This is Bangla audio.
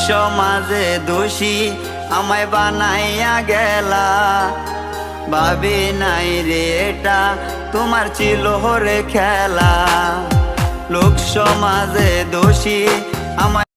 সমাজে দোষী আমায় বানাইয়া গেলা। ভাবি নাই রে এটা তোমার ছিল রে খেলা। লোক সমাজে দোষী আমায়